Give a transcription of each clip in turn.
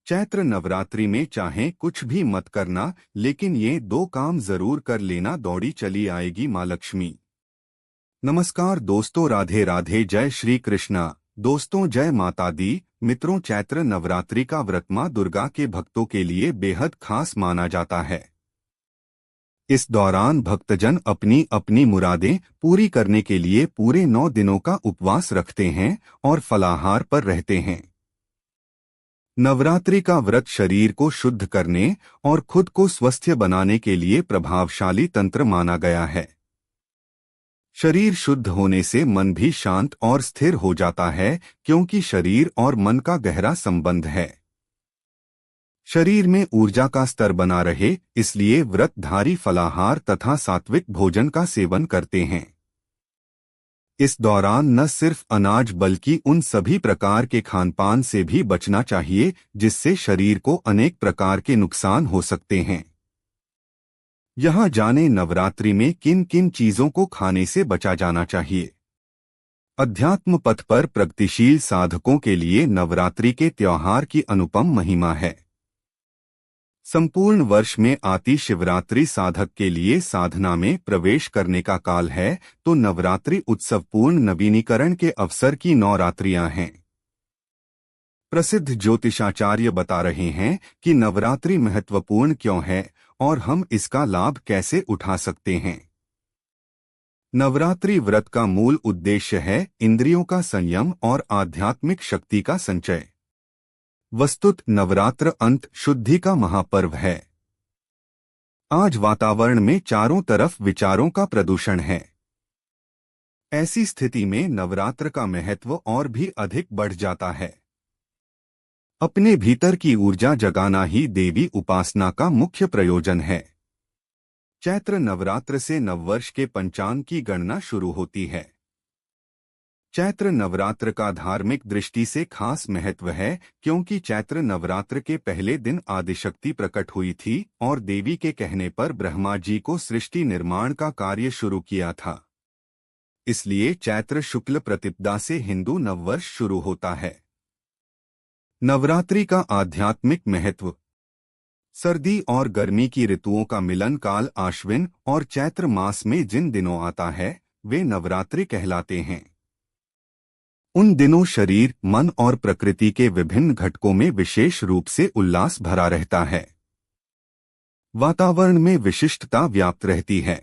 चैत्र नवरात्रि में चाहे कुछ भी मत करना, लेकिन ये दो काम जरूर कर लेना, दौड़ी चली आएगी माँ लक्ष्मी। नमस्कार दोस्तों, राधे राधे, जय श्री कृष्णा। दोस्तों, जय माता दी। मित्रों, चैत्र नवरात्रि का व्रत माँ दुर्गा के भक्तों के लिए बेहद खास माना जाता है। इस दौरान भक्तजन अपनी अपनी मुरादें पूरी करने के लिए पूरे 9 दिनों का उपवास रखते हैं और फलाहार पर रहते हैं। नवरात्रि का व्रत शरीर को शुद्ध करने और खुद को स्वस्थ बनाने के लिए प्रभावशाली तंत्र माना गया है। शरीर शुद्ध होने से मन भी शांत और स्थिर हो जाता है, क्योंकि शरीर और मन का गहरा संबंध है। शरीर में ऊर्जा का स्तर बना रहे, इसलिए व्रतधारी फलाहार तथा सात्विक भोजन का सेवन करते हैं। इस दौरान न सिर्फ अनाज बल्कि उन सभी प्रकार के खानपान से भी बचना चाहिए जिससे शरीर को अनेक प्रकार के नुकसान हो सकते हैं। यहाँ जाने नवरात्रि में किन किन चीजों को खाने से बचा जाना चाहिए। अध्यात्म पथ पर प्रगतिशील साधकों के लिए नवरात्रि के त्योहार की अनुपम महिमा है। संपूर्ण वर्ष में आती शिवरात्रि साधक के लिए साधना में प्रवेश करने का काल है, तो नवरात्रि उत्सवपूर्ण नवीनीकरण के अवसर की 9 रात्रियां हैं। प्रसिद्ध ज्योतिषाचार्य बता रहे हैं कि नवरात्रि महत्वपूर्ण क्यों है और हम इसका लाभ कैसे उठा सकते हैं। नवरात्रि व्रत का मूल उद्देश्य है इंद्रियों का संयम और आध्यात्मिक शक्ति का संचय। वस्तुत नवरात्र अंत शुद्धि का महापर्व है। आज वातावरण में चारों तरफ विचारों का प्रदूषण है। ऐसी स्थिति में नवरात्र का महत्व और भी अधिक बढ़ जाता है। अपने भीतर की ऊर्जा जगाना ही देवी उपासना का मुख्य प्रयोजन है। चैत्र नवरात्र से नववर्ष के पंचांग की गणना शुरू होती है। चैत्र नवरात्र का धार्मिक दृष्टि से खास महत्व है, क्योंकि चैत्र नवरात्र के पहले दिन आदिशक्ति प्रकट हुई थी और देवी के कहने पर ब्रह्मा जी को सृष्टि निर्माण का कार्य शुरू किया था। इसलिए चैत्र शुक्ल प्रतिपदा से हिंदू नववर्ष शुरू होता है। नवरात्रि का आध्यात्मिक महत्व। सर्दी और गर्मी की ऋतुओं का मिलन काल आश्विन और चैत्र मास में जिन दिनों आता है, वे नवरात्रि कहलाते हैं। उन दिनों शरीर, मन और प्रकृति के विभिन्न घटकों में विशेष रूप से उल्लास भरा रहता है। वातावरण में विशिष्टता व्याप्त रहती है।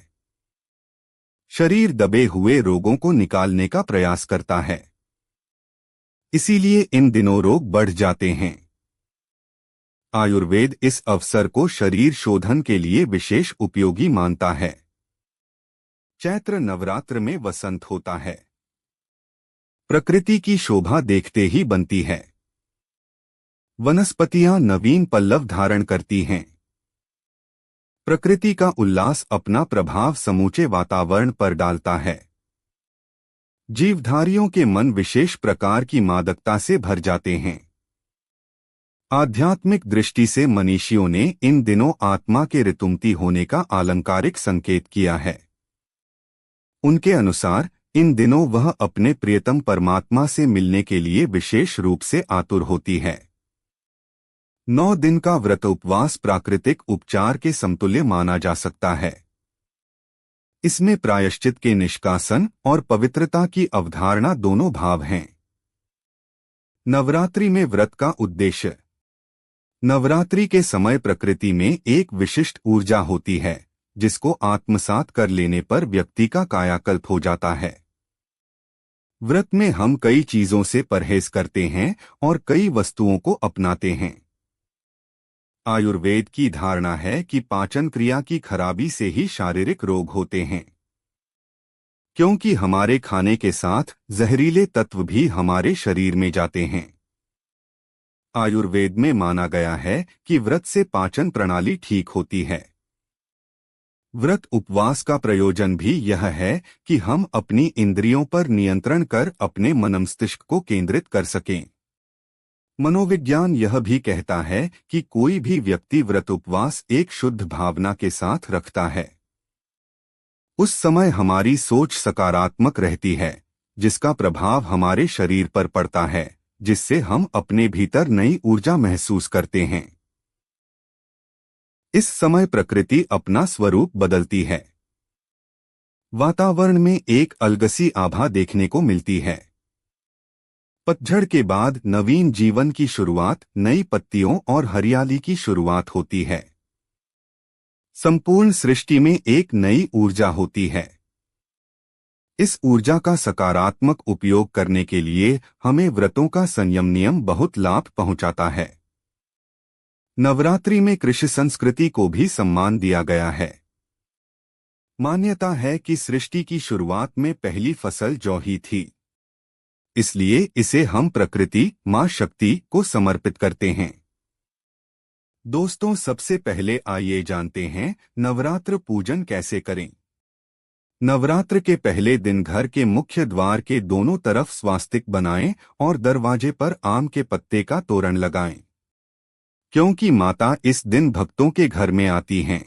शरीर दबे हुए रोगों को निकालने का प्रयास करता है। इसीलिए इन दिनों रोग बढ़ जाते हैं। आयुर्वेद इस अवसर को शरीर शोधन के लिए विशेष उपयोगी मानता है। चैत्र नवरात्र में वसंत होता है। प्रकृति की शोभा देखते ही बनती है। वनस्पतियां नवीन पल्लव धारण करती हैं। प्रकृति का उल्लास अपना प्रभाव समूचे वातावरण पर डालता है। जीवधारियों के मन विशेष प्रकार की मादकता से भर जाते हैं। आध्यात्मिक दृष्टि से मनीषियों ने इन दिनों आत्मा के ऋतुमती होने का आलंकारिक संकेत किया है। उनके अनुसार इन दिनों वह अपने प्रियतम परमात्मा से मिलने के लिए विशेष रूप से आतुर होती है। 9 दिन का व्रत उपवास प्राकृतिक उपचार के समतुल्य माना जा सकता है। इसमें प्रायश्चित के निष्कासन और पवित्रता की अवधारणा दोनों भाव हैं। नवरात्रि में व्रत का उद्देश्य। नवरात्रि के समय प्रकृति में एक विशिष्ट ऊर्जा होती है, जिसको आत्मसात कर लेने पर व्यक्ति का कायाकल्प हो जाता है। व्रत में हम कई चीजों से परहेज करते हैं और कई वस्तुओं को अपनाते हैं। आयुर्वेद की धारणा है कि पाचन क्रिया की खराबी से ही शारीरिक रोग होते हैं, क्योंकि हमारे खाने के साथ जहरीले तत्व भी हमारे शरीर में जाते हैं। आयुर्वेद में माना गया है कि व्रत से पाचन प्रणाली ठीक होती है। व्रत उपवास का प्रयोजन भी यह है कि हम अपनी इंद्रियों पर नियंत्रण कर अपने मनमस्तिष्क को केंद्रित कर सकें। मनोविज्ञान यह भी कहता है कि कोई भी व्यक्ति व्रत उपवास एक शुद्ध भावना के साथ रखता है। उस समय हमारी सोच सकारात्मक रहती है, जिसका प्रभाव हमारे शरीर पर पड़ता है, जिससे हम अपने भीतर नई ऊर्जा महसूस करते हैं। इस समय प्रकृति अपना स्वरूप बदलती है। वातावरण में एक अलगसी आभा देखने को मिलती है। पतझड़ के बाद नवीन जीवन की शुरुआत, नई पत्तियों और हरियाली की शुरुआत होती है। संपूर्ण सृष्टि में एक नई ऊर्जा होती है। इस ऊर्जा का सकारात्मक उपयोग करने के लिए हमें व्रतों का संयम नियम बहुत लाभ पहुंचाता है। नवरात्रि में कृषि संस्कृति को भी सम्मान दिया गया है। मान्यता है कि सृष्टि की शुरुआत में पहली फसल जौ ही थी, इसलिए इसे हम प्रकृति, मां शक्ति को समर्पित करते हैं। दोस्तों, सबसे पहले आइए जानते हैं नवरात्र पूजन कैसे करें। नवरात्र के पहले दिन घर के मुख्य द्वार के दोनों तरफ स्वास्तिक बनाएं और दरवाजे पर आम के पत्ते का तोरण लगाएं, क्योंकि माता इस दिन भक्तों के घर में आती हैं।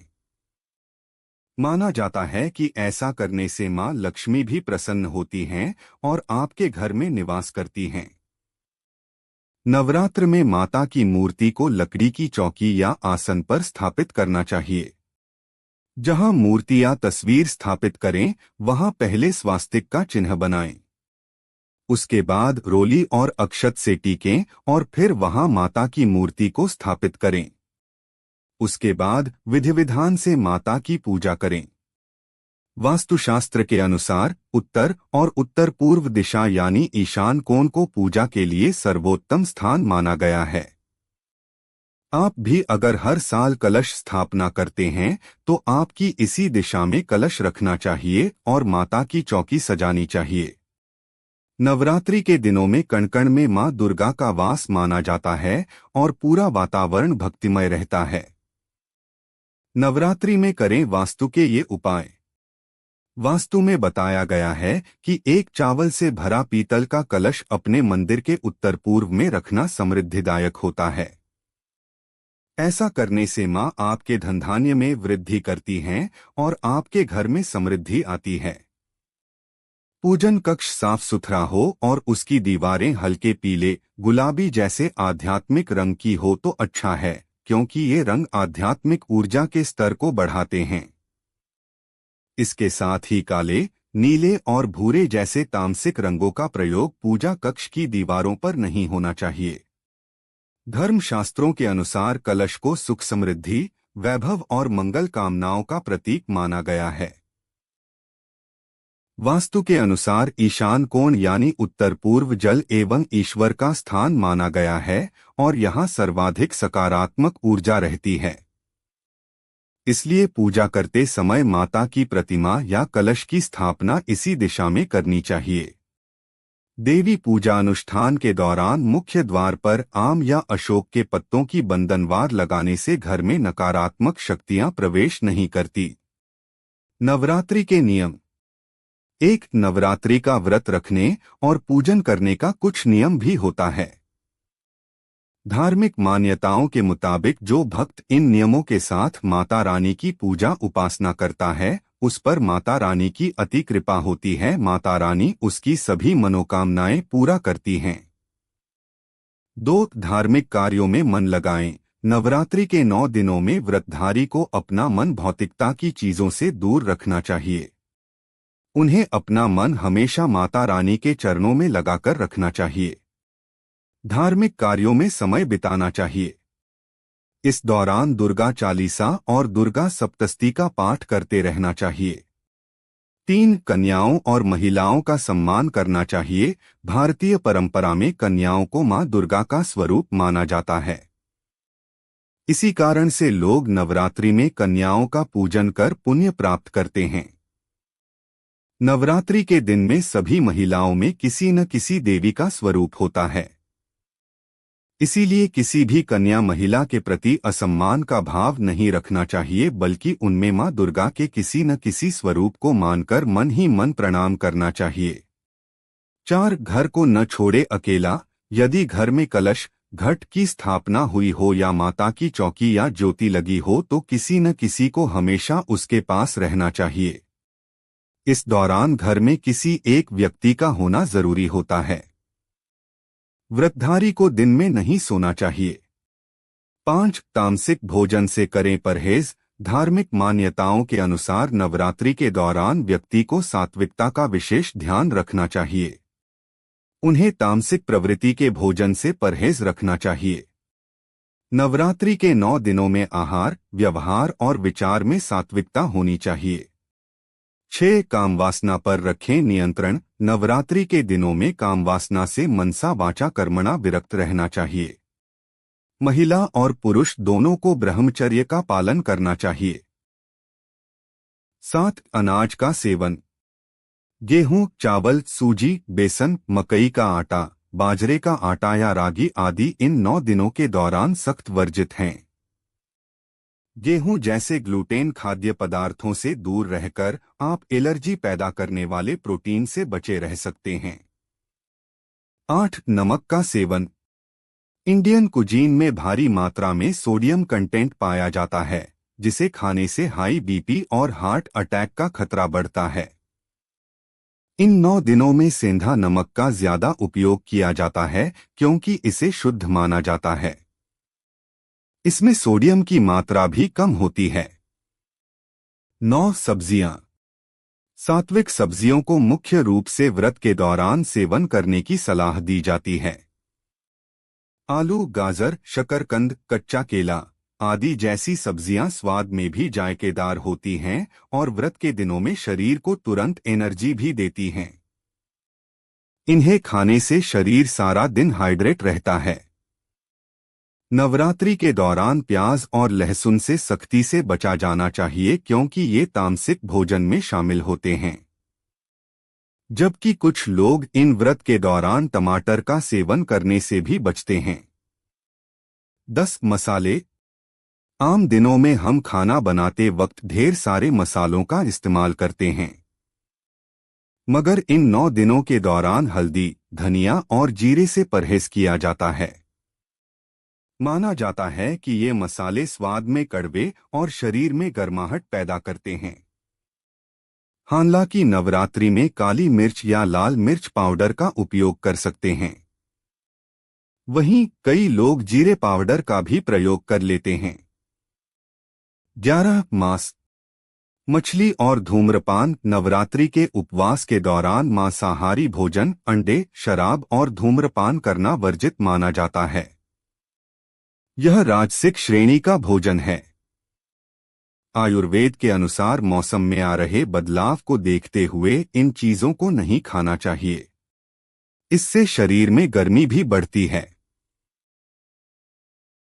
माना जाता है कि ऐसा करने से मां लक्ष्मी भी प्रसन्न होती हैं और आपके घर में निवास करती हैं। नवरात्र में माता की मूर्ति को लकड़ी की चौकी या आसन पर स्थापित करना चाहिए। जहां मूर्ति या तस्वीर स्थापित करें, वहां पहले स्वास्तिक का चिन्ह बनाएं। उसके बाद रोली और अक्षत से टीकें और फिर वहां माता की मूर्ति को स्थापित करें। उसके बाद विधि विधान से माता की पूजा करें। वास्तुशास्त्र के अनुसार उत्तर और उत्तर पूर्व दिशा यानी ईशान कोण को पूजा के लिए सर्वोत्तम स्थान माना गया है। आप भी अगर हर साल कलश स्थापना करते हैं तो आपकी इसी दिशा में कलश रखना चाहिए और माता की चौकी सजानी चाहिए। नवरात्रि के दिनों में कण कण में मां दुर्गा का वास माना जाता है और पूरा वातावरण भक्तिमय रहता है। नवरात्रि में करें वास्तु के ये उपाय। वास्तु में बताया गया है कि एक चावल से भरा पीतल का कलश अपने मंदिर के उत्तर पूर्व में रखना समृद्धिदायक होता है। ऐसा करने से मां आपके धनधान्य में वृद्धि करती हैं और आपके घर में समृद्धि आती है। पूजन कक्ष साफ सुथरा हो और उसकी दीवारें हल्के पीले, गुलाबी जैसे आध्यात्मिक रंग की हो तो अच्छा है, क्योंकि ये रंग आध्यात्मिक ऊर्जा के स्तर को बढ़ाते हैं। इसके साथ ही काले, नीले और भूरे जैसे तामसिक रंगों का प्रयोग पूजा कक्ष की दीवारों पर नहीं होना चाहिए। धर्मशास्त्रों के अनुसार कलश को सुख समृद्धि, वैभव और मंगल कामनाओं का प्रतीक माना गया है। वास्तु के अनुसार ईशान कोण यानी उत्तर पूर्व जल एवं ईश्वर का स्थान माना गया है और यहाँ सर्वाधिक सकारात्मक ऊर्जा रहती है। इसलिए पूजा करते समय माता की प्रतिमा या कलश की स्थापना इसी दिशा में करनी चाहिए। देवी पूजा अनुष्ठान के दौरान मुख्य द्वार पर आम या अशोक के पत्तों की बंधनवार लगाने से घर में नकारात्मक शक्तियां प्रवेश नहीं करती। नवरात्रि के नियम। एक नवरात्रि का व्रत रखने और पूजन करने का कुछ नियम भी होता है। धार्मिक मान्यताओं के मुताबिक जो भक्त इन नियमों के साथ माता रानी की पूजा उपासना करता है, उस पर माता रानी की अति कृपा होती है। माता रानी उसकी सभी मनोकामनाएं पूरा करती हैं। 2. धार्मिक कार्यों में मन लगाएं। नवरात्रि के 9 दिनों में व्रतधारी को अपना मन भौतिकता की चीजों से दूर रखना चाहिए। उन्हें अपना मन हमेशा माता रानी के चरणों में लगाकर रखना चाहिए। धार्मिक कार्यों में समय बिताना चाहिए। इस दौरान दुर्गा चालीसा और दुर्गा सप्तशती का पाठ करते रहना चाहिए। 3. कन्याओं और महिलाओं का सम्मान करना चाहिए। भारतीय परंपरा में कन्याओं को मां दुर्गा का स्वरूप माना जाता है। इसी कारण से लोग नवरात्रि में कन्याओं का पूजन कर पुण्य प्राप्त करते हैं। नवरात्रि के दिन में सभी महिलाओं में किसी न किसी देवी का स्वरूप होता है। इसीलिए किसी भी कन्या महिला के प्रति असम्मान का भाव नहीं रखना चाहिए, बल्कि उनमें मां दुर्गा के किसी न किसी स्वरूप को मानकर मन ही मन प्रणाम करना चाहिए। 4. घर को न छोड़े अकेला। यदि घर में कलश, घट की स्थापना हुई हो या माता की चौकी या ज्योति लगी हो तो किसी न किसी को हमेशा उसके पास रहना चाहिए। इस दौरान घर में किसी एक व्यक्ति का होना जरूरी होता है। व्रतधारी को दिन में नहीं सोना चाहिए। 5. तामसिक भोजन से करें परहेज। धार्मिक मान्यताओं के अनुसार नवरात्रि के दौरान व्यक्ति को सात्विकता का विशेष ध्यान रखना चाहिए। उन्हें तामसिक प्रवृत्ति के भोजन से परहेज रखना चाहिए। नवरात्रि के 9 दिनों में आहार, व्यवहार और विचार में सात्विकता होनी चाहिए। 6. कामवासना पर रखें नियंत्रण। नवरात्रि के दिनों में कामवासना से मनसा वाचा कर्मणा विरक्त रहना चाहिए। महिला और पुरुष दोनों को ब्रह्मचर्य का पालन करना चाहिए। 7. अनाज का सेवन। गेहूं, चावल, सूजी, बेसन, मकई का आटा, बाजरे का आटा या रागी आदि इन 9 दिनों के दौरान सख्त वर्जित हैं। गेहूं जैसे ग्लूटेन खाद्य पदार्थों से दूर रहकर आप एलर्जी पैदा करने वाले प्रोटीन से बचे रह सकते हैं। 8. नमक का सेवन। इंडियन कुजीन में भारी मात्रा में सोडियम कंटेंट पाया जाता है, जिसे खाने से हाई बीपी और हार्ट अटैक का खतरा बढ़ता है। इन 9 दिनों में सेंधा नमक का ज्यादा उपयोग किया जाता है क्योंकि इसे शुद्ध माना जाता है। इसमें सोडियम की मात्रा भी कम होती है। 9. सब्जियां। सात्विक सब्जियों को मुख्य रूप से व्रत के दौरान सेवन करने की सलाह दी जाती है। आलू, गाजर, शकरकंद, कच्चा केला आदि जैसी सब्जियां स्वाद में भी जायकेदार होती हैं और व्रत के दिनों में शरीर को तुरंत एनर्जी भी देती हैं। इन्हें खाने से शरीर सारा दिन हाइड्रेट रहता है। नवरात्रि के दौरान प्याज और लहसुन से सख्ती से बचा जाना चाहिए क्योंकि ये तामसिक भोजन में शामिल होते हैं। जबकि कुछ लोग इन व्रत के दौरान टमाटर का सेवन करने से भी बचते हैं। 10. मसाले। आम दिनों में हम खाना बनाते वक्त ढेर सारे मसालों का इस्तेमाल करते हैं, मगर इन 9 दिनों के दौरान हल्दी, धनिया और जीरे से परहेज किया जाता है। माना जाता है कि ये मसाले स्वाद में कड़वे और शरीर में गर्माहट पैदा करते हैं। हालांकि नवरात्रि में काली मिर्च या लाल मिर्च पाउडर का उपयोग कर सकते हैं। वहीं कई लोग जीरे पाउडर का भी प्रयोग कर लेते हैं। 11. मांस, मछली और धूम्रपान। नवरात्रि के उपवास के दौरान मांसाहारी भोजन, अंडे, शराब और धूम्रपान करना वर्जित माना जाता है। यह राजसिक श्रेणी का भोजन है। आयुर्वेद के अनुसार मौसम में आ रहे बदलाव को देखते हुए इन चीजों को नहीं खाना चाहिए। इससे शरीर में गर्मी भी बढ़ती है।